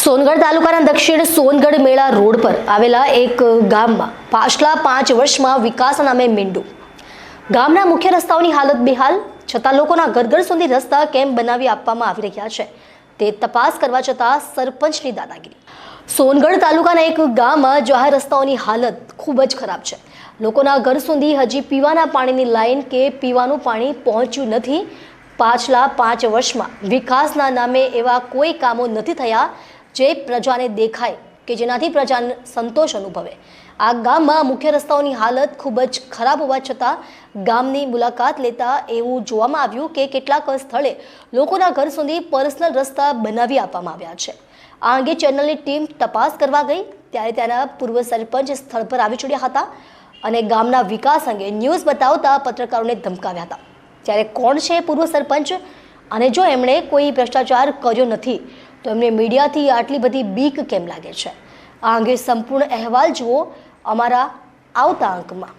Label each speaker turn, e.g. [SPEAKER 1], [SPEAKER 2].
[SPEAKER 1] સોનગઢ તાલુકાના દક્ષિણ સોનગઢ મેળા રોડ પર આવેલા એક ગામમાં પાછલા 5 વર્ષમાં વિકાસ નામે મીંડું. ગામના મુખ્ય રસ્તાઓની હાલત બેહાલ, છતાં લોકોના ઘર સુધી રસ્તા કેમ બનાવી આપવામાં આવી રહ્યા છે તે તપાસ કરવા છતાં સરપંચની દાદાગીરી. સોનગઢ તાલુકાના એક ગામમાં જાહેર રસ્તાઓની હાલત ખૂબ જ ખરાબ છે. લોકોના ઘર સુધી હજી પીવાના પાણીની લાઈન કે પીવાનું પાણી પહોંચ્યું નથી. પાછલા 5 વર્ષમાં વિકાસના નામે એવા કોઈ કામો નથી થયા જે પ્રજાને દેખાય કે જેનાથી પ્રજાને સંતોષ અનુભવે. આ ગામમાં મુખ્ય રસ્તાઓની હાલત ખૂબ જ ખરાબ હોવા છતાં ગામની મુલાકાત લેતા એવું જોવામાં આવ્યું કે કેટલાક સ્થળે લોકોના ઘર સુધી પર્સનલ રસ્તા બનાવી આપવામાં આવ્યા છે. આ અંગે ચેનલની ટીમ તપાસ કરવા ગઈ ત્યારે ત્યાંના પૂર્વ સરપંચ સ્થળ પર આવી ચૂક્યા હતા અને ગામના વિકાસ અંગે ન્યૂઝ બતાવતા પત્રકારોને ધમકાવ્યા હતા. ત્યારે કોણ છે પૂર્વ સરપંચ અને જો એમણે કોઈ ભ્રષ્ટાચાર કર્યો નથી તો એમને મીડિયાથી આટલી બધી બીક કેમ લાગે છે? આ અંગે સંપૂર્ણ અહેવાલ જુઓ અમારા આવતા અંકમાં.